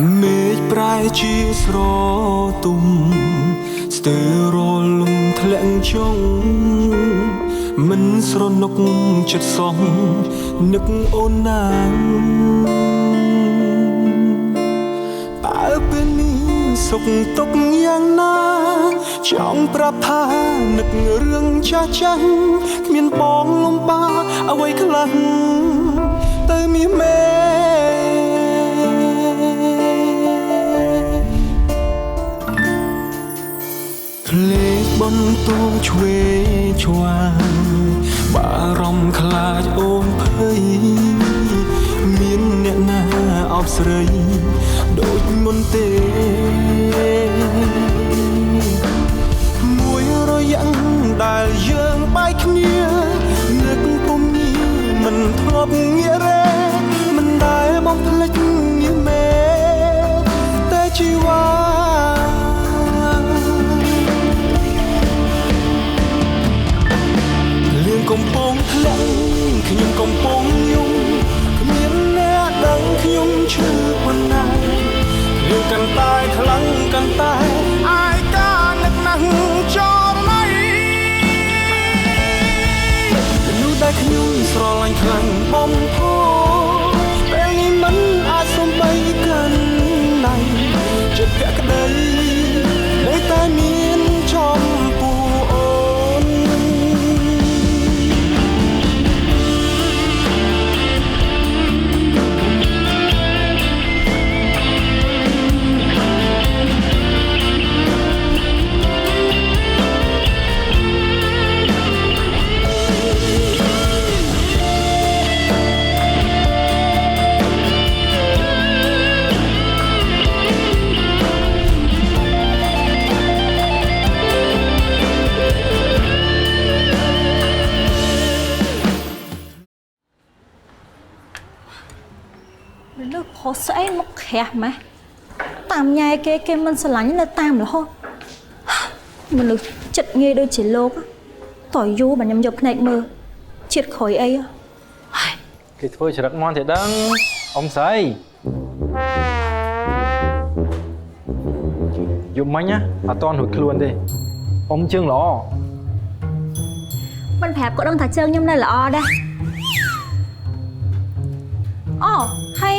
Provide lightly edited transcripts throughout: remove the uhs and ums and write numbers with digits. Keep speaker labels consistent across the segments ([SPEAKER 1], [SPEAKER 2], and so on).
[SPEAKER 1] មេឃប្រែជាស្រទុំស្ទើររលំធ្លាក់ចុងមិនស្រណុកចិត្តសងនឹកអូនណាងតើពេលនេះសុខទុក្ខយ៉ាងណាចង់ប្រាប់ថានឹករឿងចាស់ចាស់គ្មានបងលំបាអ្វីខ្លះទៅមានមេភ្លេចបន្ទោឆ្វេឆ្វាងបារម្ភខ្លាចអូនភ័យមានអ្នកណាអបស្រីដូចមុនទេមួយរយៈដែលយើងបែកគ្នានឹកពុំញីមិនធ្លាប់ងាករេមិនដែលបំភ្លេចមាសមេតែជីវ៉ាកំពុងធ្លាក់ខ្ញុំកំពុងយំគ្មានអ្នកដឹងខ្ញុំឈឺប៉ុណ្ណាយើងកាន់តែខ្លាំងកាន់តែអាយកានឹកណាស់ចំណាយនោះដែលខ្ញុំស្រឡាញ់ខ្លាំងបំផុតពេលនេះមិនអាចសំបីកាន់ដៃចិត្តភក្តីនៅតែមានចំពោះអូន
[SPEAKER 2] ហូស្អីមកខាស់ម៉េះតាមញ៉ែគេមិនស្រឡាញ់នៅតាមរហូតមនុស្សចិត្តងាយដូចជាលោកតើយូរបើខ្ញុំយកភ្នែកមើលជាតិក្រោយអី
[SPEAKER 3] គេធ្វើច្រឹកមន់ទេដឹងអ៊ំស្រីយំមិញណាអត់តន់រួចខ្លួនទេអ៊ំជើងល្អ
[SPEAKER 2] មិនប្រាប់ក៏ដឹងថាជើងខ្ញុំនៅល្អដែរអូហើយ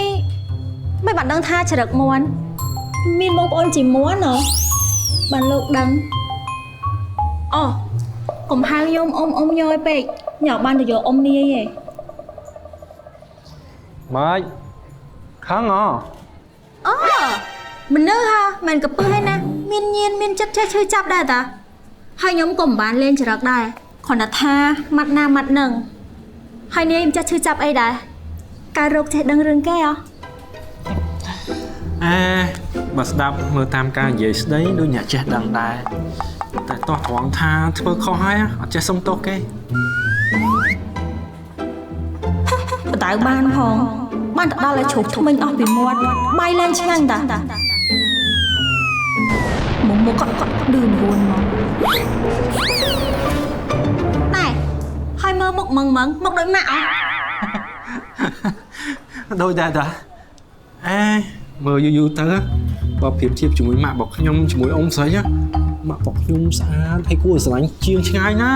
[SPEAKER 2] មិនបានដឹងថាច្រឹកមន់មានបងប្អូនជាមន់ហ៎បានលោកដឹងអូកុំហៅខ្ញុំអ៊ំញយពេកញ៉ាំបានទៅយកអ៊ំនាយឯង
[SPEAKER 3] ម៉េចខឹងអូ
[SPEAKER 2] មនុស្សហ่าមិនកពឹសឯណាមានញៀនមានចិត្តចេះឈឺចាប់ដែរតាហើយខ្ញុំក៏មិនបានលេងច្រឹកដែរគ្រាន់តែថាម៉ាត់ណាម៉ាត់នឹងហើយនាយមិនចេះឈឺចាប់អីដែរការរោគចេះដឹងរឿងគេ
[SPEAKER 3] បើស្ដាប់មើលតាមការនិយាយស្ដីដូចអ្នកចេះដឹងដែរតែតោះត្រង់ថាធ្វើខុសហើយអត់ចេះសុំទោសគេ
[SPEAKER 2] បដៅបានផងបានទៅដល់ឲ្យជ្រុះថ្មិញអស់ពីមាត់បាយឡើងឆ្ងាញ់តាមុខគាត់ឌឺនរួនមកណែហើយមើលមុខម៉ងមុខដូចម៉ាក់
[SPEAKER 3] ដូចដែរតាមើលយូរទៅបើប្រៀបធៀបជាមួយម៉ាក់របស់ខ្ញុំជាមួយអ៊ំស្រីម៉ាក់របស់ខ្ញុំស្អាតហើយគួរឲ្យស្រឡាញ់ជាងឆ្ងាយណា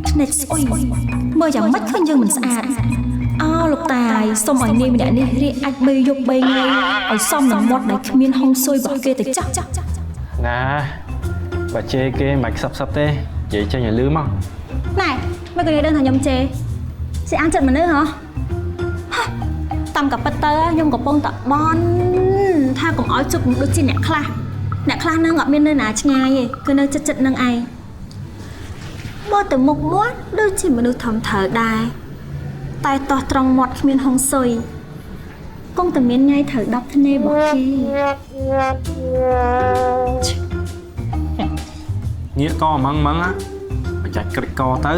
[SPEAKER 2] ភ្នែកស្អុយមើលយ៉ាងម៉េចឃើញយើងមិនស្អាតលោកតាយសុំឲ្យនាយម្នាក់នេះរៀកអាច3យប់3ថ្ងៃឲ្យសមនឹងមាត់ដែលគ្មានហុងស៊ុយរបស់គេទៅចាស់
[SPEAKER 3] ណាបើជេរគេមិនខ្សឹបទេនិយាយចេញឲ្យលឺមក
[SPEAKER 2] ណែមិនក៏និយាយដឹងថាខ្ញុំជេរអានចិត្តមនុស្សហ៎តាមកាពិតទៅខ្ញុំកំពុងតែបន់ថាកុំឲ្យជប់ដូចជាអ្នកខ្លះនឹងអត់មាននៅណាឆ្ងាយទេគឺនៅចិត្តនឹងឯងបើទៅមុខមាត់ដូចជាមនុស្សធំត្រូវដែរតែតោះត្រង់មាត់គ្មានហុងស៊ុយគង់តែមានញ៉ៃត្រូវ10ធ្នេរបស់គេ
[SPEAKER 3] ងាកកម៉ងណាបញ្ចាច់ក្រិចកទៅ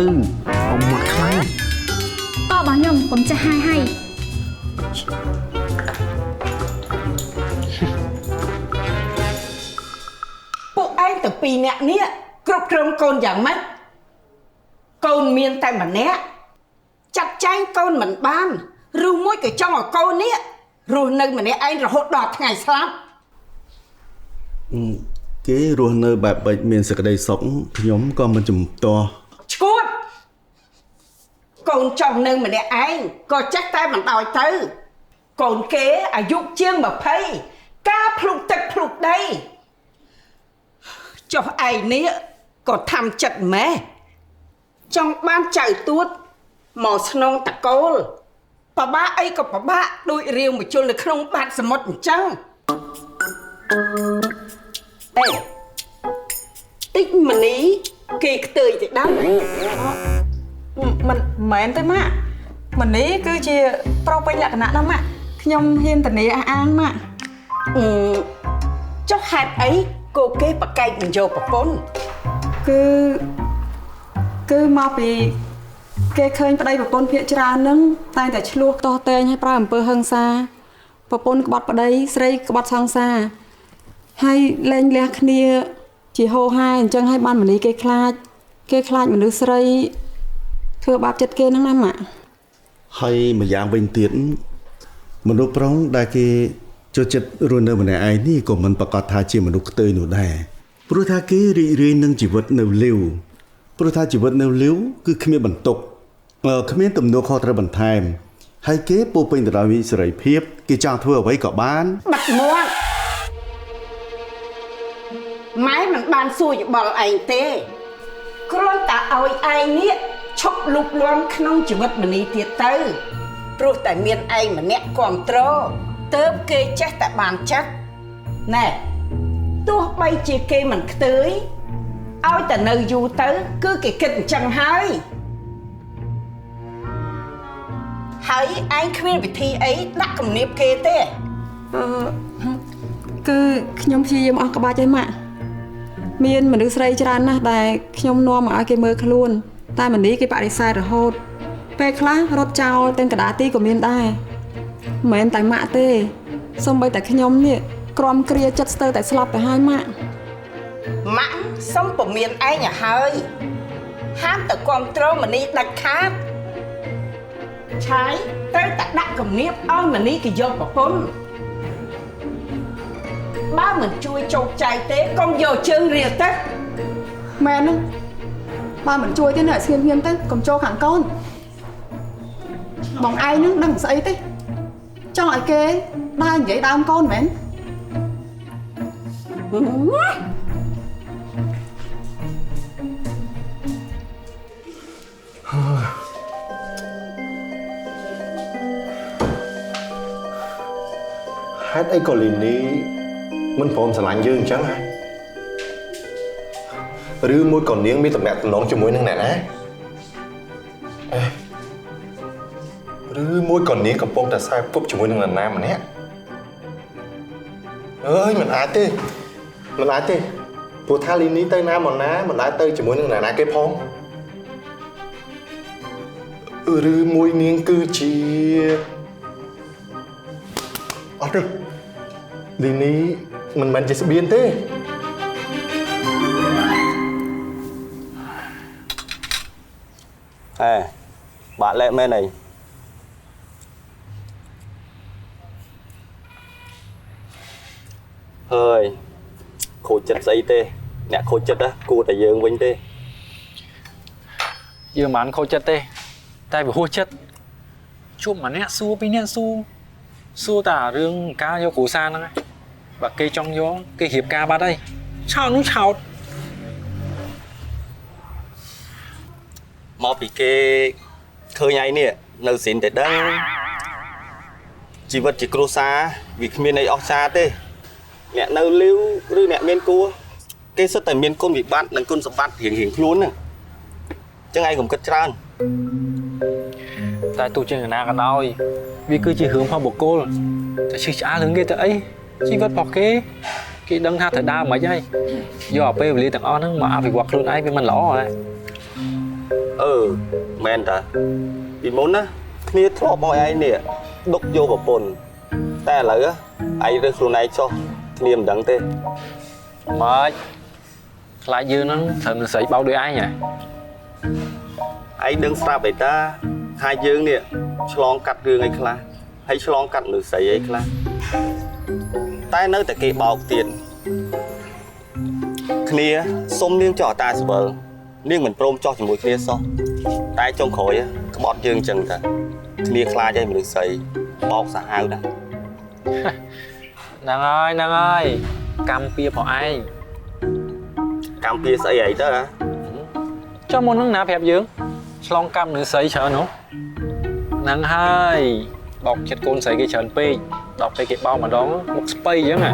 [SPEAKER 3] អ៊ំមាត់ខ្លាំង
[SPEAKER 2] ករបស់ខ្ញុំកុំចេះហើយ
[SPEAKER 4] ពួកឯងទាំងពីរនាក់នេះគ្រប់គ្រងកូនយ៉ាងម៉េចកូនមានតែម្នាក់ចាត់ចែងកូនមិនបាន Rưu mối cái trong ở cô nè. Rồi nơi mà nè anh rồi hốt đọt ngày sáng.
[SPEAKER 5] គេរស់នៅបែបបិចមានសេចក្តីសុខខ្ញុំក៏មិនជំទាស់
[SPEAKER 4] Cút. Con chồng nơi mà nè anh. Có chắc tay mình đòi tư. Còn kế à dục chiêng mà phây. Cá phụt tật phụt đây. Cho ai nè. Có thăm chật mẹ. Trong ban trời tuốt. Mò snong tạc côn. Bà ba ấy có bà ba. Đôi riêng mà chôn là không bạn sẽ mất chăng. Ê. Tích mà ní. Kì cái tươi thì đau.
[SPEAKER 6] មិនមែនទេម៉ាក់ម៉ានេះគឺជាប្រុសពេញលក្ខណៈណាស់ម៉ាក់ខ្ញុំហ៊ានធានាអះអាងម៉ាក់
[SPEAKER 4] Chắc hạt ấy cô kế bà cây mình vô bà bốn.
[SPEAKER 6] គឺមកពីគេឃើញប្តីប្រពន្ធភាគច្រើនហ្នឹងតែតែឆ្លោះតោះតែងឲ្យប្រើអំពើហិង្សាប្រពន្ធក្បត់ប្តីស្រីក្បត់សង្សារហើយលែងលះគ្នាជាហោហាអញ្ចឹងឲ្យបានម៉ានេះគេខ្លាចមនុស្សស្រីធ្វើបាបចិត្តគេហ្នឹងណាម៉ាក់
[SPEAKER 5] ហើយម្យ៉ាងវិញទៀតមនុស្សប្រុសដែលគេចូលចិត្តរស់នៅម្នាក់ឯងនេះក៏មិនប្រកាសថាជាមនុស្សខ្ទើយនោះដែរព្រោះថាគេរីករាយនឹងជីវិតនៅលីវព្រោះថាជីវិតនៅលីវគឺគ្មានបន្ទុកគ្មានទំនួលខុសត្រូវបន្ថែមហើយគេពោពេញទៅដោយសេរីភាពគេចង់ធ្វើអ្វីក៏បាន
[SPEAKER 4] Bật muộn. Máy mình ban xui cho bò ảnh tê. Con ta ôi ai nít. Chốc lục loan không chỉ vật mình đi tiết tư. Rồi tại miền ai mà nẹ control. Tớp kê chắc tại bàn chắc. Nè. Tôi bay chì kê mình tới. Ôi ta nơi dù tới. Cứ cái kịch chẳng hơi.ហើយឯងគ្មានវិធីអីដាក់គំនាបគេទេ
[SPEAKER 6] គឺខ្ញុំព្យាយាមអស់ក្បាច់ឲ្យម៉ាក់មានមនុស្សស្រីច្រើនណាស់ដែលខ្ញុំនាំមកឲ្យគេមើលខ្លួនតែម៉ានេះគេបដិសេធរហូតពេលខ្លះរត់ចោលទាំងកណ្ដាលទីក៏មានដែរមិនមែនតែម៉ាក់ទេសូម្បីតែខ្ញុំនេះក្រំគ្រាចិត្តស្ទើរតែស្លាប់ទៅហើយម៉ាក់
[SPEAKER 4] ម៉ាក់សុំពមៀនឯងឲ្យហើយហាមទៅគ្រប់គ្រងមនីដាច់ខាតឆាយត្រូវតែដាក់គំនាបឲ្យមនីគេយកប្រពន្ធបើមិនជួយជោគជ័យទេកុំយកជើងរៀលទៅ
[SPEAKER 6] មែនហ្នឹងបើមិនជួយទេនៅស្ងៀមៗទៅកុំចូលខាងកូនបងឯងហ្នឹងដឹងស្អីទេចង់ឲ្យគេដើរនិយាយដើមកូនមែន
[SPEAKER 7] ហេតុអីក៏លីនីមិនព្រមស្រឡាញ់យើងអញ្ចឹងហ៎ឬមួយក៏នាងមានតំណែងតំណងជាមួយនឹងអ្នកណាឬមួយក៏នាងកំពុងតែខ្សែគប់ជាមួយនឹងអ្នកណាម្នាក់អើយមិនអាចទេព្រោះថាលីនីទៅណាមកណាមិនអាចទៅជាមួយនឹងអ្នកណាគេផងឬមួយនាងគឺជាអត់ទេលីនីមិនមែនជាស្បៀនទេ
[SPEAKER 8] bạn lẹ mê này hơi khổ chất giấy tê nè khổ chất á cô tại dương vinh tê
[SPEAKER 3] Dương bán khô chất tê tay phải hô chất chụp mà nè xua bên nè xua tả rương ca vô củ sa nữa và cây trong gió cây hiệp ca ba đây chào nó chào
[SPEAKER 8] mò bị kê khơi nháy nè nâu xịn để đăng chỉ vật chỉ cua xa vì miền này ọc xa tê nè nâu lưu rư nè miền cua cây sất tại miền côn bị bắt nâng côn sập bắt hiển luôn nè chứ ai cũng cất tràn
[SPEAKER 3] tại tụ trên nào cái đôi vì cứ chỉ hướng phong một cô tại chỉ trả hướng kia tới chỉ vật bọc cái đăng ha thời đa mà chơi do pe vì tặng on mà phải quật luôn ai với mình lỏ rồi
[SPEAKER 8] men ta vì muốn á kia thọ bòi ai nè đục vô vào bồn ta là á ai được luôn này cho niềm đắng tê
[SPEAKER 3] mà lại dư nó thật sự bao đôi ai nhỉ
[SPEAKER 8] ai đừng xa vậy ta hai dương nè chlong cắt rương ấy khla hay chlong cắt nửa sấy ấy khla tai nơi tại kệ bọc tiền kia xôm niêng trò ta sờ bờ niêng mình prom cho chỉ mùi kia so tai trong khối á bọt dương chừng cả kia khla dây mình nửa sấy bọc xả hao đã
[SPEAKER 3] nàng ơi cam pia bỏ ai
[SPEAKER 8] cam pia sấy ấy đó hả
[SPEAKER 3] cho môn nắng nạp hẹp dương long cam nửa sấy chờ nó nàng hai bọc chết côn sấy cái chờn pi đọc cái bao mà đón một spay chứ nè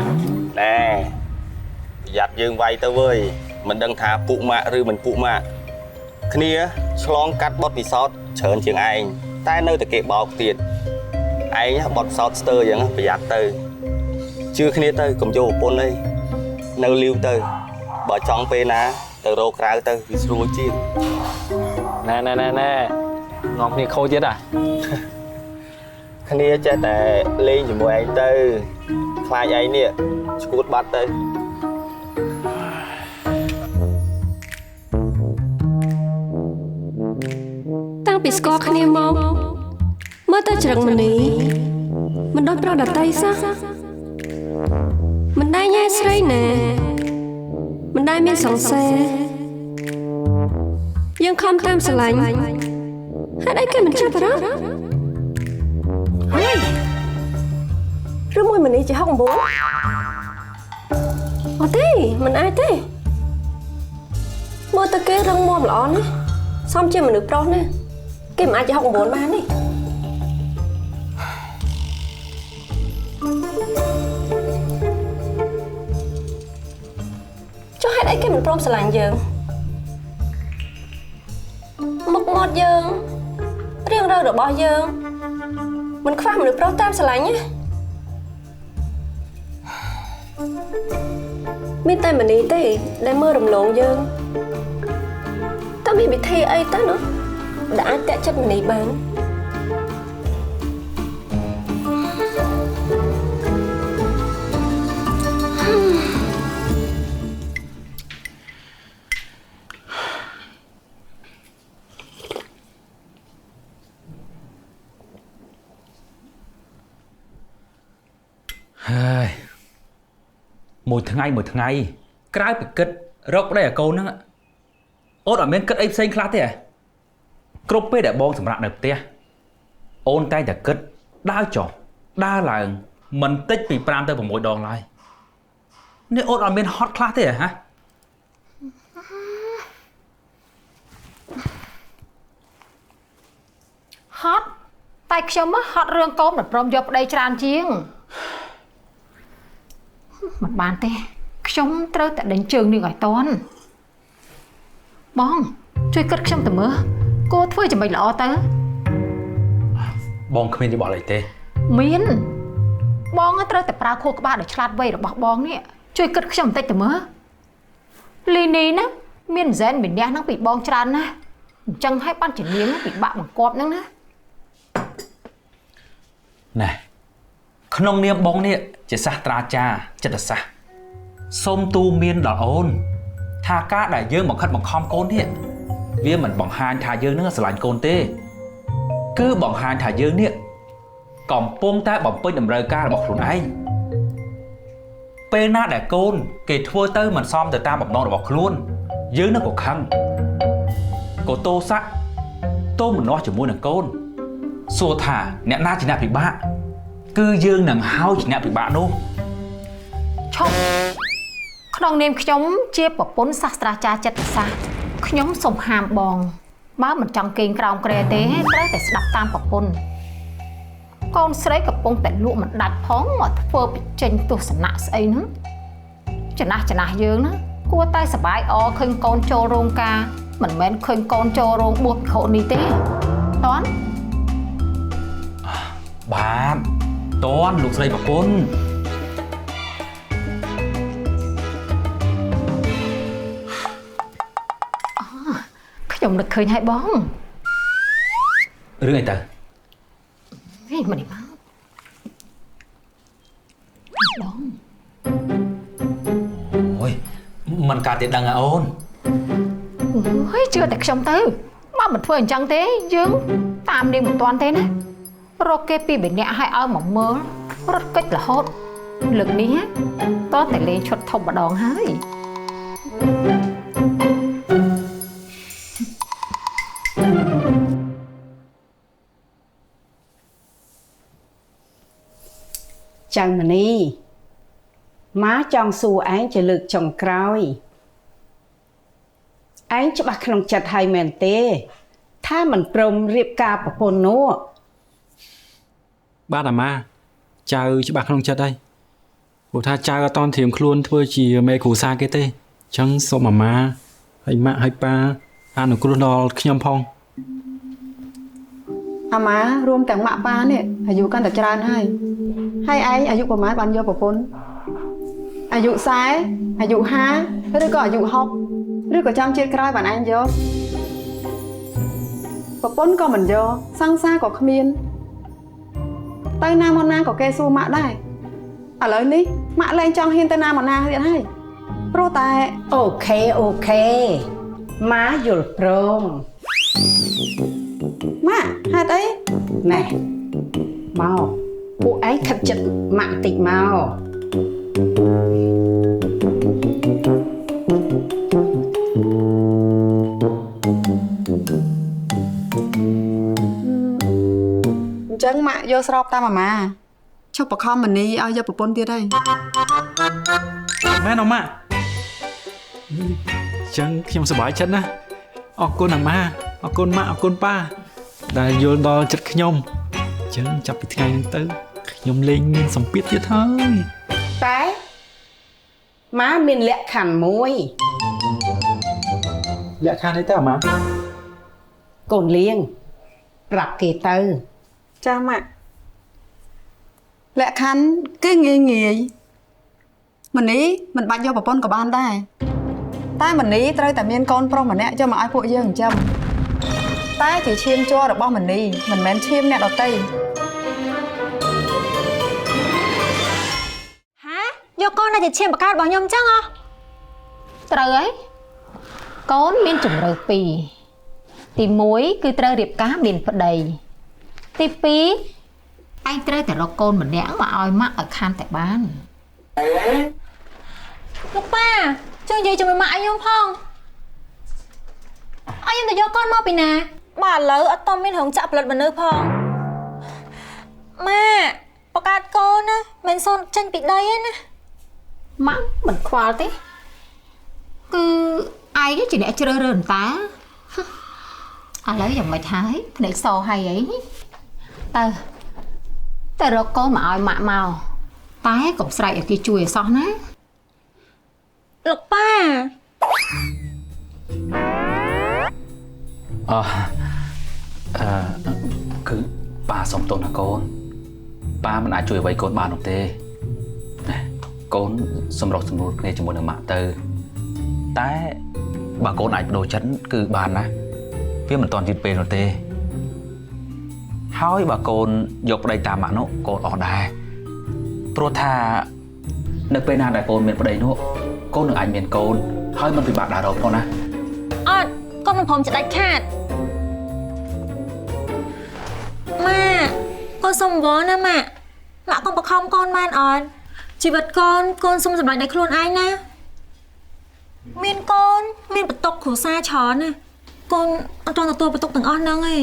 [SPEAKER 8] nè giặt dương vay tao vơi mình đang thả phụ mạ rư mình phụ mạ kia chlong cắt bọt vì sót chờn chuyện anh tai nơi tại kệ bọc tiền anh bọt sót tơ vậy phải giặt tơ chưa kia tơ cùng vô pôn đây nơi lưu tơ bỏ trong pe ná tơ rô krau tơ vì rồi chi
[SPEAKER 3] nè ngọc này khô chết à
[SPEAKER 8] kia chạy tại lên chỉ mua anh tơ khai anh nè cút bắt tơ
[SPEAKER 9] tăng bị score khné mong mới tới chừng mình đi mình đôi pro đặt tay sao mình đai nhai sấy nè mình đai miên sòng xe nhưng không tam sờ lạnh hãy đấy cái mình chấp vào đó rứa môi mình đi chỉ học bố thế mình ai thế môi ta kê răng môi mà lón á xong chưa mình được pro nè cái mà ai chỉ học bố bán đi cho hai đấy cái mình pro sờ lạnh giờ một giờ riêng rau được bao giờ mình khoa mình được pro tam sờ lạnh nhé bên tay mình đi tới để mưa đồng lộn giờ tao bị thi ấy tới nữa đã tẹt chất mình đi bán
[SPEAKER 10] một ngày cái bị kịch rốc đây là câu nữa ôn ở bên kịch ấy xanh khá thế à cướp bê để bong sầm rạn được tia ôn tay là kịch đa trò đa là mình tích bị pram tới vào mỗi đòn lại nên ôn ở bên hot class thế à hả
[SPEAKER 11] hot tayខ្ញុំhot រឿងកូនមិនព្រមយកប្តីច្រើនជាងមិនបានទេខ្ញុំត្រូវតែដេញជើងនេះឲ្យតន់បងជួយគិតខ្ញុំទៅមើលគួរធ្វើយ៉ាងម៉េចល្អទៅ
[SPEAKER 10] បងគ្មានយោបល់អីទេ
[SPEAKER 11] មានបងត្រូវតែប្រើខួរក្បាលដ៏ឆ្លាតវៃរបស់បងនេះជួយគិតខ្ញុំបន្តិចទៅមើលលីនីណាមានហ្សែនម្នាក់ហ្នឹងពីបងច្រើនណាស់អញ្ចឹងឲ្យបានជំនាញពិបាកបង្គាប់ហ្នឹងណា
[SPEAKER 10] ណែក្នុងនាមបងនេះជាសាស្ត្រាចារ្យចិត្តសាស្ត្រសូមទូមានដល់អូនថាការដែលយើងបង្ខិតបង្ខំកូននេះវាមិនបង្ហាញថាយើងនឹងស្រឡាញ់កូនទេគឺបង្ហាញថាយើងនេះកំពុងតែបំពេញតម្រូវការរបស់ខ្លួនឯងពេលណាដែលកូនគេធ្វើទៅមិនសមទៅតាមបំណងរបស់ខ្លួនយើងនឹងក៏ខឹងក៏តោស័កតោមនោះជាមួយនឹងកូនសួរថាអ្នកណាជាអ្នកពិបាកគឺយើងនឹងហើយជាអ្នកពិបាកនោះ
[SPEAKER 11] ឈប់ក្នុងនាមខ្ញុំជាប្រពន្ធសាស្ត្រាចារ្យចិត្តសាស្ត្រខ្ញុំសូមហាមបងបើមិនចង់កេងក្រោមក្រែទេត្រូវតែស្ដាប់តាមប្រពន្ធកូនស្រីកំពុងតែលក់មិនដាច់ផងមកធ្វើពិចេញទស្សនៈស្អីហ្នឹងចំណាស់យើងណាគួរតែសប្បាយអឃើញកូនចូលរោងការមិនមែនឃើញកូនចូលរោងបួសភិក្ខុនេះទេតន់
[SPEAKER 10] បាទតន់លោកស្រីប្រពន្ធ
[SPEAKER 11] ខ្ញុំនឹកឃើញហើយបង
[SPEAKER 10] រឿងអីទៅ
[SPEAKER 11] វិញមកនេះមកបង
[SPEAKER 10] អូយមិនកើតទេដឹងហ៎អូន
[SPEAKER 11] ហើយជឿតែខ្ញុំទៅមកមិនធ្វើអញ្ចឹងទេយើង តាមនាងមិនទាន់ទេណារកគេពីម្នាក់ឲ្យមកមើលរត់កិច្ចរហូតលើកនេះតោះតែលេងឈុតធំម្ដងហើយ
[SPEAKER 4] ចៅមនីម៉ាចង់សួរឯងជាលើកចុងក្រោយឯងច្បាស់ក្នុងចិត្តហើយមែនទេថាមិនព្រមរៀបការប្រពន្ធនោះ
[SPEAKER 3] បាទអាម៉ាចៅច្បាស់ក្នុងចិត្តហើយព្រោះថាចៅអត់តន់ត្រៀមខ្លួនធ្វើជាមេគ្រួសារគេទេអញ្ចឹងសូមអាម៉ាហើយម៉ាក់ហើយប៉ាអនុគ្រោះដល់ខ្ញុំផង
[SPEAKER 6] អាម៉ារួមទាំងម៉ាក់ប៉ានេះអាយុកាន់តែច្រើនហើយឯងអាយុប្រហែលបានយកប្រពន្ធអាយុ40អាយុ50ឬក៏អាយុ60ឬក៏ចាំជាតិក្រោយបានឯងយកប្រពន្ធក៏មិនយកសង្សារក៏គ្មានទៅណាមកណាក៏គេសួរម៉ាក់ដែរឥឡូវនេះម៉ាក់លែងចង់ហ៊ានទៅណាមកណាទៀតហើយព្រោះតែ
[SPEAKER 4] អូខេម៉ាយល់ព្រម
[SPEAKER 6] ម៉ាក់ហេតុអី
[SPEAKER 4] ណែមកពួកឯងខិតចិត្តម៉ាក់តិចមក
[SPEAKER 6] អញ្ចឹងម៉ាក់យកស្របតាមអាម៉ាឈប់បខំមនីឲ្យយកប្រពន្ធទៀតហើយ
[SPEAKER 3] មែនអម៉ាចឹងខ្ញុំសប្បាយចិត្តណាអរគុណអាម៉ាអរគុណម៉ាក់អរគុណប៉ាដែលយល់ដល់ចិត្តខ្ញុំចឹងចាប់ពីថ្ងៃនេះទៅខ្ញុំលេងមានសម្ពាធទៀតហើយ
[SPEAKER 4] តែម៉ាមានលក្ខខណ្ឌមួយ
[SPEAKER 3] លក្ខខណ្ឌអីទៅអាម៉ា
[SPEAKER 4] កូនលៀងប្រាប់គេទៅ
[SPEAKER 6] ចាម៉ាក់លក្ខខណ្ឌគឺងាយមនីមិនបាច់យកប្រពន្ធក៏បានដែរតែមនីត្រូវតែមានកូនប្រុសម្នាក់យកមកឲ្យពួកយើងចិញ្ចឹមតែជាឈាមជ័ររបស់មនីមិនមែនឈាមអ្នកដទៃ
[SPEAKER 2] ហាយកកូនដែលជាឈាមបកើតរបស់ខ្ញុំអញ្ចឹងហ៎
[SPEAKER 11] ត្រូវហើយកូនមានជំរើស2ទី1គឺត្រូវរៀបការមានប្តីទី2ឯងត្រូវតែរកកូនម្នាក់មកឲ្យម៉ាក់ឲ្យខានតែបាន
[SPEAKER 2] លោកប៉ាចង់និយាយជាមួយម៉ាក់ឲ្យខ្ញុំផងឲ្យខ្ញុំទៅយកកូនមកពីណាបាទឥឡូវអត់តមានរោងចក្រផលិតមនុស្សផងម៉ាក់បកើតកូនណាមិនសូនចេញពីដីទេណា
[SPEAKER 11] ម៉ាក់មិនខ្វល់ទេគឺឯងជាអ្នកជ្រើសរើសតាឥឡូវយ៉ាងម៉េចហើយភ្នែកសហើយអីទៅរកកូនមកឲ្យម៉ាក់មកតែកុំស្រែកឲ្យគេជួយឲ្យសោះណា
[SPEAKER 2] លោកប៉ា
[SPEAKER 10] គឺប៉ាសុំទោសណាកូនប៉ាមិនអាចជួយអ្វីកូនបាននោះទេកូនសម្រុកសម្រួលគ្នាជាមួយនឹងម៉ាក់ទៅតែបើកូនអាចបដូរចិត្តគឺបានណាវាមិនតាន់យឺតពេលនោះទេហើយបើកូនយកប្តីតាមម៉ាក់នោះកូនអស់ដែរព្រោះថានៅពេលណាដែលកូនមានប្តីនោះកូននឹងអាចមានកូនហើយមិនពិបាកដែររកផងណា
[SPEAKER 2] អត់កូនមិនព្រមចិត្តដាច់ខាតម៉ាក់កូនសុំវល់ណាម៉ាក់កុំបខំកូនបានអត់ជីវិតកូនសុំសម្រេចដោយខ្លួនឯងណាមានកូនមានបន្ទុកគ្រួសារច្រើនណាកូនអត់ទាន់ទទួលបន្ទុកទាំងអស់ហ្នឹងឯង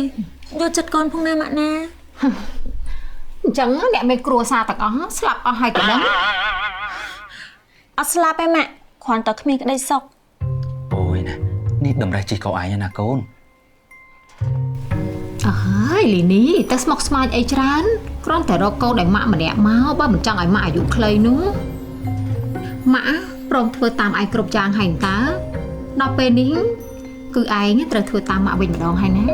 [SPEAKER 2] យកចិត្តកូនផងណាម៉ាក់ណា
[SPEAKER 11] អញ្ចឹងអ្នកមានគ្រួសារទាំងអស់ស្លាប់អស់ហើយក៏ដឹង
[SPEAKER 2] អត់ស្លាប់ទេម៉ាក់គ្រាន់តែគ្មានក្តីសុខ
[SPEAKER 10] អូយណានេះតម្រេះជីកោឯងណាកូន
[SPEAKER 11] អើយលីនីទៅស្មុកស្មាញអីច្រើនគ្រាន់តែរកកូនឲ្យម៉ាក់ម្នាក់មកបើមិនចង់ឲ្យម៉ាក់អាយុខ្លីនោះម៉ាក់ព្រមធ្វើតាមឯងគ្រប់យ៉ាងហើយតើដល់ពេលនេះគឺឯងត្រូវធ្វើតាមម៉ាក់វិញម្ដងហើយណា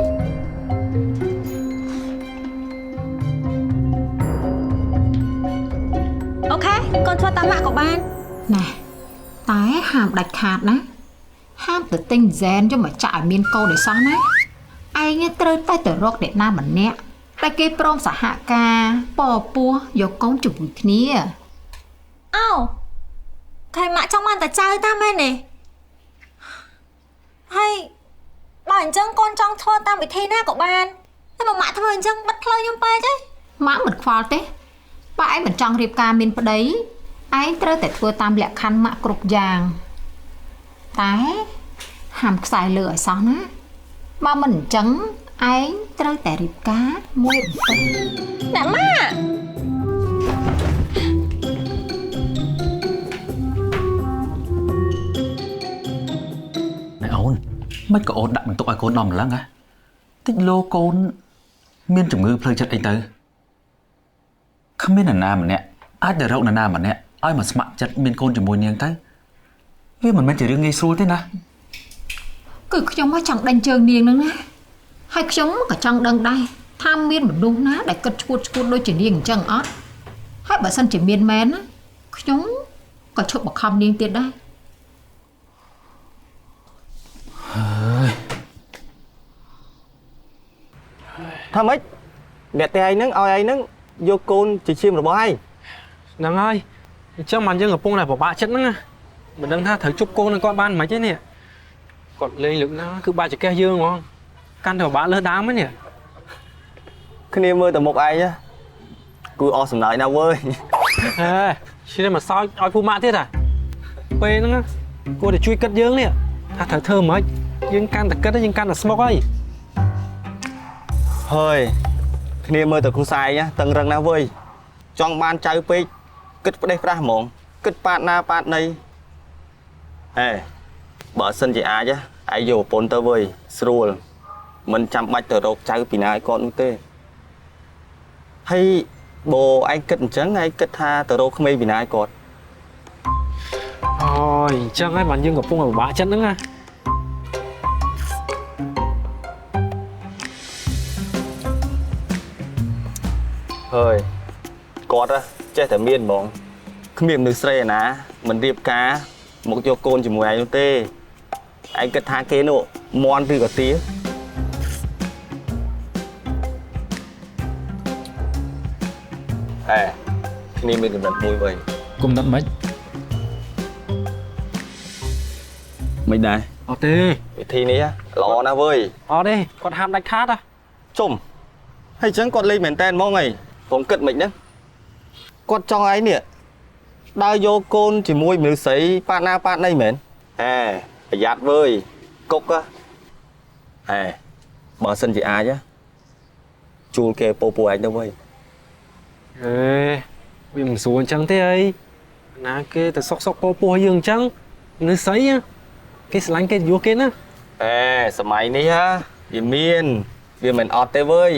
[SPEAKER 2] អូខេកូនធ្វើតាមម៉ាក់ក៏បាន
[SPEAKER 11] ណែតែហាមដាច់ខាតណាហាមទៅទិញហ្សែនយកមកចាក់ឲ្យមានកូនឲ្យសោះណាឯងត្រូវតែរកអ្នកណាម្នាក់តែគេព្រមសហការពពោះយកកូនជាមួយគ្នា
[SPEAKER 2] អូខែម៉ាក់ចង់បានតែចៅតាមមែនទេហើយបើអញ្ចឹងកូនចង់ធ្វើតាមវិធីណាក៏បាន តែមកម៉ាក់ធ្វើអញ្ចឹងបាត់ផ្លូវខ្ញុំពេកទេ
[SPEAKER 11] ម៉ាក់មិនខ្វល់ទេបើឯងមិនចង់រៀបការមានប្តីឯងត្រូវតែធ្វើតាមលក្ខខណ្ឌម៉ាក់គ្រប់យ៉ាងតែហាមខ្សែលើឲ្យសោះណាបើមិនអញ្ចឹងឯងត្រូវតែរៀបការមួយរំពេច
[SPEAKER 2] អ្នកម៉ាក់
[SPEAKER 10] ណែអូនមិនក៏អូនដាក់បន្ទុកឲ្យកូនដល់ម្លឹងហ៎តិចលោកូនមានជំងឺផ្លូវចិត្តអីទៅគ្មាននរណាម្នាក់អាចទៅរកនរណាម្នាក់ឲ្យមកស្ម័គ្រចិត្តមានកូនជាមួយនាងទៅវាមិនមែនជារឿងងាយស្រួលទេណា
[SPEAKER 11] គឺខ្ញុំមកចង់ដេញជើងនាងហ្នឹងណាហើយខ្ញុំក៏ចង់ដឹងដែរថាមានមនុស្សណាដែលគិតឈួតដូចជានាងអញ្ចឹងអត់ហើយបើសិនជាមានមែនណាខ្ញុំក៏ឈប់បង្ខំនាងទៀតដែរ
[SPEAKER 8] ថាម៉េចអ្នកតែឯងហ្នឹងឲ្យឯងហ្នឹងយកកូនជាឈាមរបស់ឯង
[SPEAKER 3] ហ្នឹងហើយអញ្ចឹងបានយើងកំពុងតែពិបាកចិត្តហ្នឹងណាមិនដឹងថាត្រូវជប់កូននឹងគាត់បានមិនទេនេះគាត់លេងលើកណាគឺបាច់ចកេះយើងហ្មងកាន់តែពិបាកលើសដើមហ្នឹងនេះ
[SPEAKER 8] គ្នាមើលតែមុខឯងគួរអស់សំណើចណាស់វើយ
[SPEAKER 3] ហេឈ្មោះមកសោចឲ្យពូម៉ាក់ទៀតហ៎ពេលហ្នឹងគួរតែជួយគិតយើងនេះថាត្រូវធ្វើមិនយើងកាន់តែគិតយើងកាន់តែស្មុកហើយ
[SPEAKER 8] ហើយគ្នាមើលតែគ្រូសាយតឹងរឹងណាស់វើយចង់បានចៅពេកគិតផ្ដេសផ្ដាស់ហ្មងគិតប៉ាតណាប៉ាតណីអេបើសិនជាអាចឯងយកប្រពន្ធទៅវើយស្រួលមិនចាំបាច់ទៅរកចៅពីណាឲ្យគាត់នោះទេហើយបើឯងគិតអញ្ចឹងឯងគិតថាទៅរកក្មេងពីណាឲ្យគាត់
[SPEAKER 3] អូយអញ្ចឹងហើយបានយើងកំពុងតែពិបាកចិត្តហ្នឹងណា
[SPEAKER 8] ហើយគាត់ចេះតែមានហ្មងគ្មានមនុស្សស្រីឯណាមិនរៀបការមកយកកូនជាមួយឯងនោះទេឯងគិតថាគេនោះមន់ឬក៏ទាហេគ្នាមានកំណត់មួយវិញ
[SPEAKER 3] គុំដិតមិន
[SPEAKER 8] មិនដែរអត់ទេវិធីនេះល្អណាស់វើយអត់ទេគាត់ហាមដាច់ខាតជុំហើយអញ្ចឹងគាត់លេងមែនតែនហ្មងហីខ្ញុំគិតមិនហ្នឹងគាត់ចង់ឯងនេះដើរយកកូនជាមួយមនុស្សស្រីប៉ាតណាប៉ាតណីមែនហេប្រយ័ត្នវើយកុកហេបើសិនជាអាចជួលគេពោឯងទៅវើយ
[SPEAKER 3] អេវាមិនស្រួលអញ្ចឹងទេអីណាគេទៅសុកសុកពោយើងអញ្ចឹងនៅស្អីគេស្រឡាញ់គេយកគេណា
[SPEAKER 8] អេសម័យនេះវាមានវាមិនអត់ទេវើយ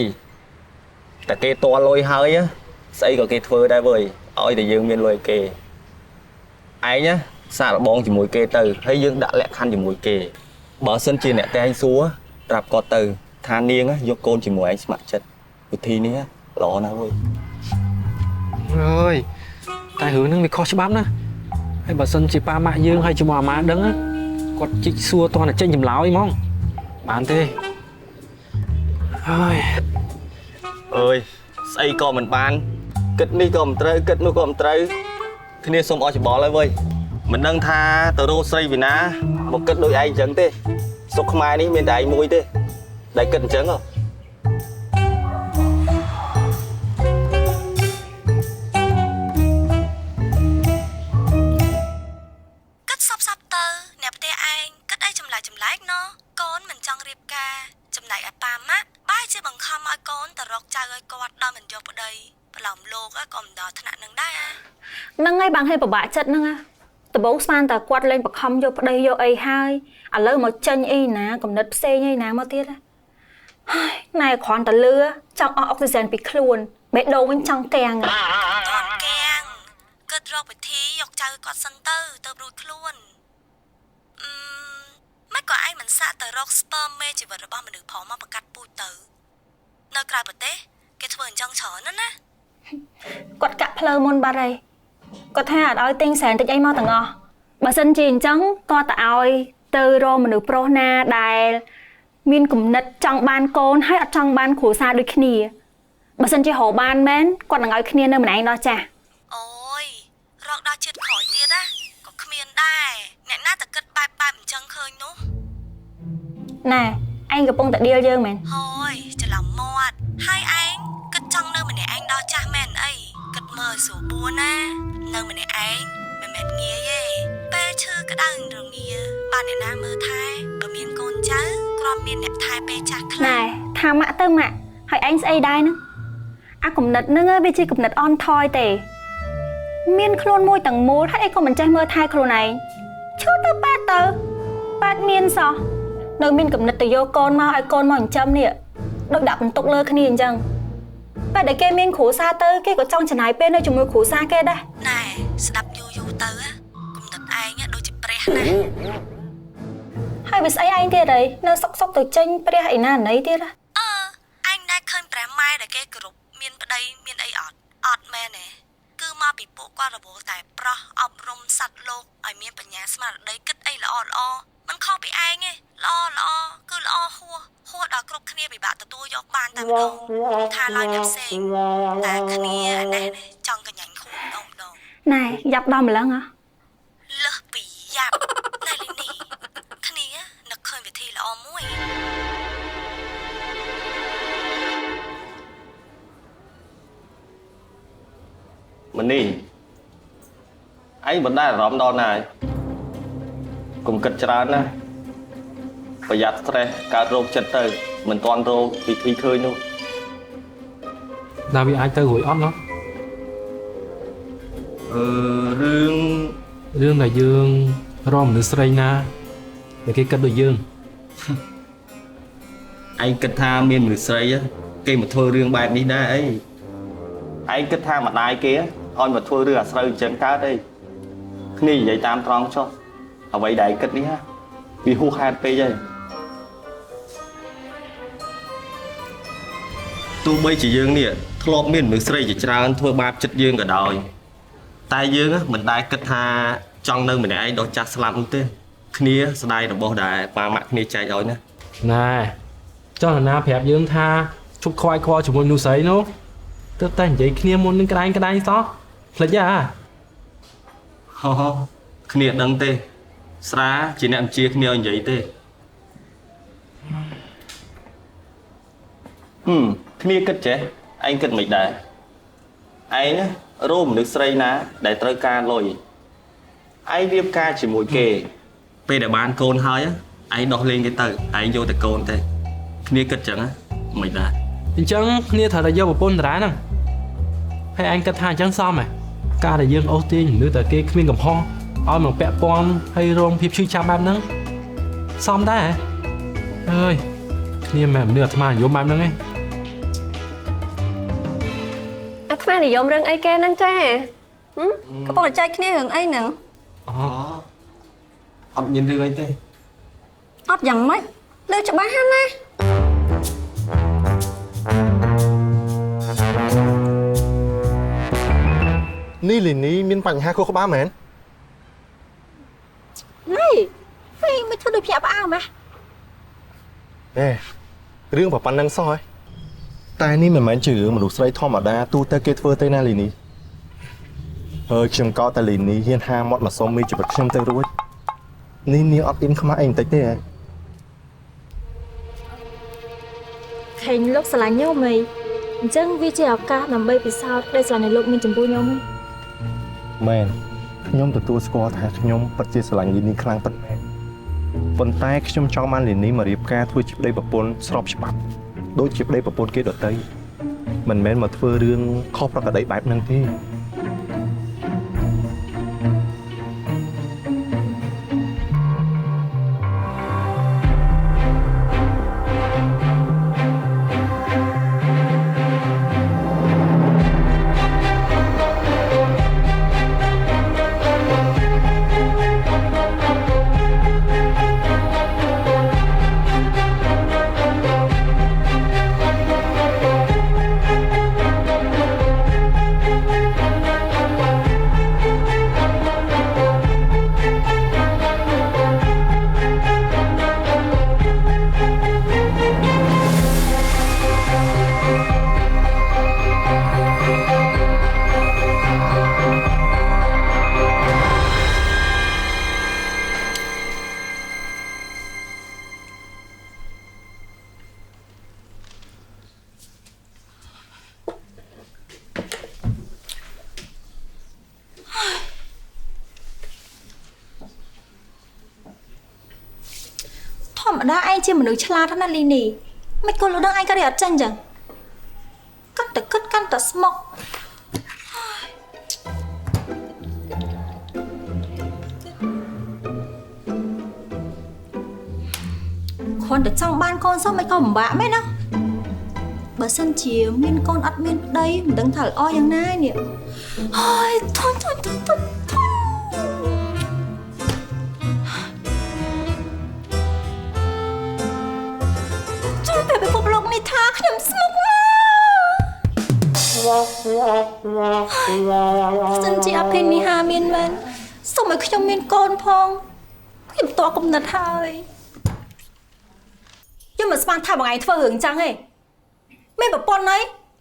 [SPEAKER 8] តែគេតលុយហើយស្អីក៏គេធ្វើដែរវើយឲ្យតែយើងមានលុយគេឯងសាកល្បងជាមួយគេទៅហើយយើងដាក់លក្ខខណ្ឌជាមួយគេបើសិនជាអ្នកតែងសួរប្រាប់គាត់ទៅថានាងយកកូនជាមួយឯងស្ម័គ្រចិត្តវិធីនេះល្អណាស់វើយ
[SPEAKER 3] អើយតែរឿងហ្នឹងវាខុសច្បាប់ណាហើយបើសិនជាប៉ាម៉ាក់យើងហើយជាមួយអាម៉ាដឹងគាត់ជីកសួរតោះតែចេញចម្លើយហ្មងបានទេហើយ
[SPEAKER 8] អើយស្អីក៏មិនបានគិតនេះក៏មិនត្រូវគិតនោះក៏មិនត្រូវគ្នាសុំអស់ច្បល់ហើយវើយមិនដឹងថាទៅរកស្រីពីណាមកគិតដូចឯងអញ្ចឹងទេសុខខ្មែរនេះមានតែឯងមួយទេដែលគិតអញ្ចឹង
[SPEAKER 2] ហ្នឹងហើយបងឲ្យពិបាកចិត្តហ្នឹងដំបូងស្មានតែគាត់លេងបខំយកប្តីយកអីហើយឥឡូវមកចេញអីណាកំណត់ផ្សេងអីណាមកទៀតហើយណែគ្រាន់តែលឺចង់អស់អុកស៊ីហ្សែនពីខ្លួនបេះដូងវិញចង់កាំងគិតរកវិធីយកចៅគាត់សិនទៅរួចខ្លួនមិនក៏ឯងមិនសាកទៅរកស្ពឺមមេជីវិតរបស់មនុស្សផងមកបង្កាត់ពូជទៅនៅក្រៅប្រទេសគេធ្វើអញ្ចឹងច្រើនណាស់គាត់កាក់ផ្លូវមុនបាត់ហើយគាត់ថាអត់ឲ្យទិញសែនតិចអីមកទាំងអស់បើសិនជាអញ្ចឹងគាត់ទៅឲ្យទៅរកមនុស្សប្រុសណាដែលមានគំនិតចង់បានកូនហើយអត់ចង់បានគ្រួសារដូចគ្នាបើសិនជារកបានមែនគាត់នឹងឲ្យគ្នានៅម្នាក់ដល់ចាស់អូយរកដល់ជាតិក្រោយទៀតណាក៏គ្មានដែរអ្នកណាទៅគិតបែបអញ្ចឹងឃើញនោះណែ anhកំពុងតែ deal យើងមែន
[SPEAKER 12] Thôiច្រឡំមាត់ហើយឯងគិតចង់នៅម្នាក់ឯងដល់ចាស់មែនអីគិតមើលស្រួលបួនណានៅម្នាក់ឯងមិនមែនងាយទេពេលឈឺក្តៅរងាបានអ្នកណាមើលថែបើមានកូនចៅគ្រាន់មានអ្នកថែពេលចាស់ខ្លះ
[SPEAKER 2] ណែថាម៉ាក់ទៅម៉ាក់ហើយឯងស្អីដែរហ្នឹងអាគំនិតហ្នឹងវាជាគំនិតអន់ថយទេមានខ្លួនមួយទាំងមូលហើយអីក៏មិនចេះមើលថែខ្លួនឯងឈឺទៅប៉ែតមានសោះនៅមានគំនិតទៅយកកូនមកឲ្យកូនមកចិញ្ចឹមនេះដូចដាក់បន្ទុកលើគ្នាអញ្ចឹងពេលដែលគេមានគ្រួសារទៅគេក៏ចង់ចំណាយពេលនៅជាមួយគ្រួសារគេដែរ
[SPEAKER 12] ណែស្ដាប់យូរទៅគំនិតឯងដូចជាព្រះណា
[SPEAKER 2] ហើយវាស្អីឯងទៀតអីនៅសុកទៅចេញព្រះឯណាណីទៀត
[SPEAKER 12] ឯងដែរឃើញព្រះម៉ែដែលគេគោរពមានប្តីមានអីអត់មែនទេគឺមកពីពួកគាត់រវល់តែប្រោះអប់រំសត្វលោកឲ្យមានបញ្ញាស្មារតីគិតអីល្អមិនខុសពីឯងទេល្អគឺល្អហួសដល់គ្រប់គ្នាពិបាកទទួលយកបានតែម្ដងថាឡើយអ្នកផ្សេងតែគ្នានេះចង់កញ្ញាញ់ខ្លួនម្ដង
[SPEAKER 2] ណែយ៉ាប់ដល់ម្លឹងហ៎
[SPEAKER 12] លើសពីយ៉ាប់ណែលីនីគ្នានឹកឃើញវិធីល្អមួយ
[SPEAKER 8] ម្នេះឯងមិនដែលអារម្មណ៍ដល់ណាកុំគិតច្រើនណាប្រយ័ត្ន stress កើតរោគចិត្តទៅមិនទាន់រោគវិធីឃើញនោះ
[SPEAKER 3] ដល់វាអាចទៅរួចអត់ណោះ រឿងដែលយើងរកមនុស្សស្រីណាដែលគេគិតដូចយើង
[SPEAKER 8] ឯងគិតថាមានមនុស្សស្រីគេមកធ្វើរឿងបែបនេះដែរអីឯងគិតថាម្ដាយគេឲ្យមកធ្វើរឿងអាស្រូវអញ្ចឹងកើតអីគ្នានិយាយតាមត្រង់ចុះអ្វីដែលឯងគិតនេះវាហួសហេតុពេកហើយទោះបីជាយើងនេះធ្លាប់មានមនុស្សស្រីជាច្រើនធ្វើបាបចិត្តយើងក៏ដោយតែយើងមិនដែលគិតថាចង់នៅម្នាក់ឯងដល់ចាស់ស្លាប់នោះទេគ្នាស្ដាយរបស់ដែលប៉ាម៉ាក់គ្នាចែកឲ្យណា
[SPEAKER 3] ណែចង់ណាប្រាប់យើងថាជប់ខ្វាយខ្វល់ជាមួយមនុស្សស្រីនោះទៅតែនិយាយគ្នាមុននឹងក្តែងសោះភ្លេចហ៎
[SPEAKER 8] គ្នាដឹងទេស្រាជាអ្នកបញ្ជាគ្នាឲ្យនិយាយទេគ្នាគិតចេះឯងគិតមិនដែរឯងរោមមនុស្សស្រីណាដែលត្រូវការលុយឯងរៀបការជាមួយគេពេលដែលបានកូនហើយឯងដោះលែងគេទៅឯងយកតែកូនទេគ្នាគិតចឹងមិនដែរ
[SPEAKER 3] អញ្ចឹងគ្នាត្រូវតែយកប្រពន្ធតារាហ្នឹងហើយឯងគិតថាអញ្ចឹងសមហ៎ការដែលយើងអូសទាញមនុស្សតែគេគ្មានកំហុសឲ្យមកពាក់ព័ន្ធហើយរងភាពឈឺចាប់បែបហ្នឹងសមដែរអើយគ្នាមិនមនុស្សអាត្មានិយមបែបហ្នឹងឯង
[SPEAKER 9] អាត្មានិយមរឿងអីគេហ្នឹងចាកំពុងតែចែកគ្នារឿងអីហ្នឹង
[SPEAKER 8] អត់មានរឿងអីទេ
[SPEAKER 9] អត់យ៉ាងម៉េចលើច្បាស់ហ្នឹងណា
[SPEAKER 7] នេះលីនីមានបញ្ហាខុសក្បាលមែន
[SPEAKER 9] នេះពេលមិនធ្វើដូចភ្ញាក់ផ្អើលម៉េះ
[SPEAKER 7] រឿងប្រប៉ុណ្្នឹងសោះហើយតែនេះមិនមែនជារឿងមនុស្សស្រីធម្មតាទូទៅគេធ្វើទេណាលីនីហើយខ្ញុំកោតតែលីនីហ៊ានហាមាត់មកសុំមីជីវិតខ្ញុំទៅរួចនេះនាងអត់អ៊ីនខ្មាស់អីបន្តិចទេហ៎
[SPEAKER 2] ឃើញលោកស្រឡាញ់ខ្ញុំហីអញ្ចឹងវាជាឱកាសដើម្បីពិសោធន៍ដែលស្រឡាញ់លោកមានចំពោះខ្ញុំហី
[SPEAKER 7] មែនខ្ញុំទទួលស្គាល់ថាខ្ញុំពិតជាស្រឡាញ់លីនីខ្លាំងពិតមែនប៉ុន្តែខ្ញុំចង់បានលីនីមករៀបការធ្វើជាប្តីប្រពន្ធស្របច្បាប់ដូចជាប្តីប្រពន្ធគេដទៃមិនមែនមកធ្វើរឿងខុសប្រក្រតីបែបហ្នឹងទេ
[SPEAKER 2] ម្ដងឯងជាមនុស្សឆ្លាតណាស់លីនីមិនគល់ដល់ឯងក៏រៀបអត់ចឹងចឹងកាន់តែគិតកាន់តែស្មុគគាត់តែចង់បានកូនសោះមិនក៏ពិបាកមែនណាបើសិនជាមានកូនអត់មានប្តីមិនដឹងថាល្អយ៉ាងណានេះហើយធន់ជួយទៅពិភពលោកនេះថាខ្ញុំស្មុគណាសិនជាអភិនិហាមានមែនសូមឲ្យខ្ញុំមានកូនផងខ្ញុំតកំណត់ហើយខ្ញុំមិនស្មានថាបងឯងធ្វើរឿងចឹងទេមានប្រពន្ធអី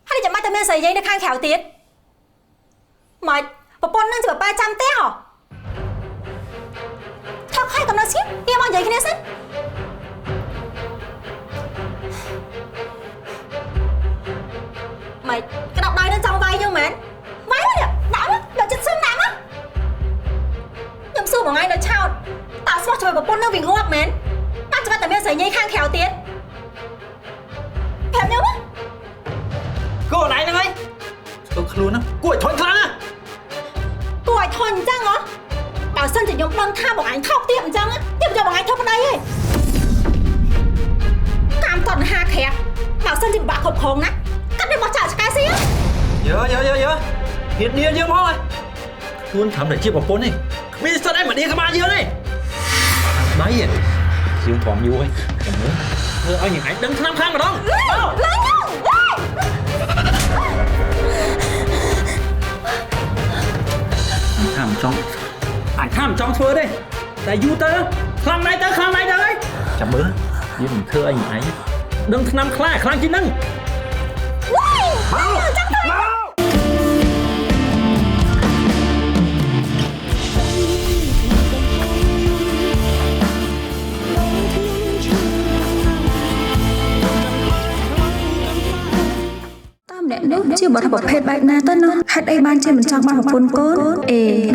[SPEAKER 2] ហើយចាំបាច់តែមានស្រីយាយនៅខាងក្រៅទៀតម៉េចប្រពន្ធនឹងជាប៉ាចាំទេហ៎ថកឲ្យកំណត់ស្គីវាមកនិយាយគ្នាសិនម៉េចក្តាប់ដៃនឹងចង់វាយយើងមែនវាយមកដាក់មកដល់ចិត្តសឹងដាក់មកខ្ញុំសួរបងឯងនៅឆោតតើស្មោះជាមួយប្រពន្ធនឹងវាងាប់មែនបាច់ចាំបាច់តែមានស្រីយាយខាងក្រៅទៀតប្រាប់ខ្ញុំគួរណៃហ្នឹងហើយធ្វើខ្លួនណាគួរឲ្យធន់ខ្លាំងណាគួរឲ្យធន់អញ្ចឹងហ៎បើសិនជាខ្ញុំដឹងថាបងឯងថោកទៀតអញ្ចឹងខ្ញុំយកបងឯងធ្វើប្តីឯងតាមតណ្ហាក្រាស់បើសិនជាពិបាកគ្រប់គ្រងណាកាត់វាមកចាក់ឆ្កែស៊ីយើហ៊ានឌៀយើងផងហើយខ្លួនខំតែជាប្រពន្ធនេះគ្មានសិទ្ធអីមកឌៀក្បាលយើងទេដៃយើងធំយូរហើយចាំមើលធ្វើឲ្យញ៉ាំឯងដឹងឆ្នាំខ្លាំងម្ដងថាមិនចង់ធ្វើទេតែយូរទៅខ្លាំងដៃទៅហើយចាំមើលយើងមិនធ្វើអីញ៉ាំឯងដឹងឆ្នាំខ្លាំងជាងហ្នឹងអ្នកនោះជាបរិបទប្រភេទបែបណាទៅនោះហេតុអីបានជាមិនចង់បានប្រពន្ធកូន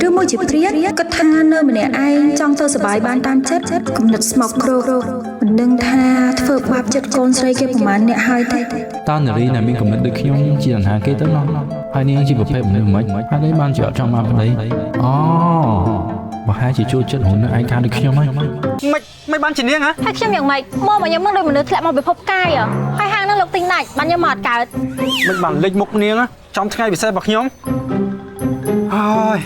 [SPEAKER 2] ឬមួយជាព្រាតគិតថានៅម្នាក់ឯងចង់ទៅសុបាយបានតាមចិត្តគំនិតស្មោកគ្រោកមិនដឹងថាធ្វើបាបចិត្តកូនស្រីគេប្រហែលអ្នកហើយទេ
[SPEAKER 3] តើនារីដែលមានគំនិតដូចខ្ញុំជាអណ្ហាគេទៅនោះហើយនាងជាប្រភេទមនុស្សមិនហេតុអីបានជាអត់ចង់បានប្តីអូបើហើយជាចូលចិត្តមនុស្សឯកាដូចខ្ញុំហើយមិនបានជានាងហ៎
[SPEAKER 2] ហើយខ្ញុំយ៉ាងម៉េចមកខ្ញុំនឹងដូចមនុស្សធ្លាក់មកពិភពកាយហើយហាងហ្នឹងលោកទិញដាច់បានខ្ញុំមកអត់កើត
[SPEAKER 3] មិនបានលេចមុខនាងចំថ្ងៃពិសេសរបស់ខ្ញុំហើយ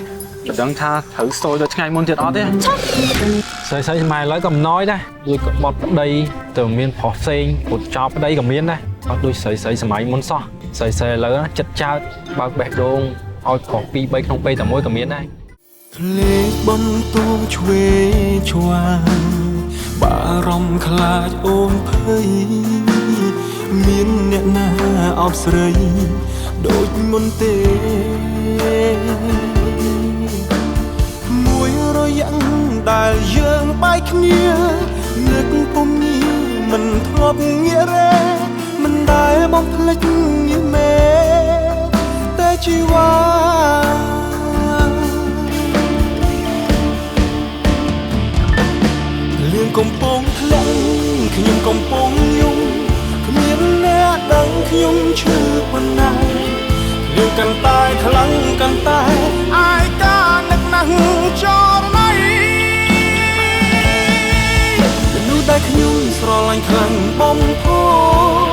[SPEAKER 3] មិនដឹងថាត្រូវស្ទយដល់ថ្ងៃមុនទៀតអត់ទេស្រីម៉ែឥឡូវក៏មិនណយដែរដូចក៏បត់ប្តីទៅមានប្រុសផ្សេងពុតចោលប្តីក៏មានដែរអត់ដូចស្រីសម័យមុនសោះស្រីឥឡូវចិត្តចោតបើកបេះដូងឲ្យប្រុស2 3ក្នុងពេលតែមួយក៏មានដែរ
[SPEAKER 1] ភ្លេចបន្ទងឆ្វេឆ្វាងបារម្ភខ្លាចអូនភ័យមានអ្នកណាអបស្រីដូចមុនទេមួយរយៈដែលយើងបែកគ្នានឹកពុំញីមិនធ្លាប់ងាករេមិនដែលបំភ្លេចញីមេតែជីវ៉ាលឿនកំពុងធ្លាក់ខ្ញុំកំពុងយំគ្មានអ្នកដឹងខ្ញុំឈឺប៉ុណ្ណាលឿនកាន់តែខ្លាំងកាន់តែអាយកានឹកណាស់ចរណៃមនុស្សដែលខ្ញុំស្រឡាញ់ខ្លាំងបំផុត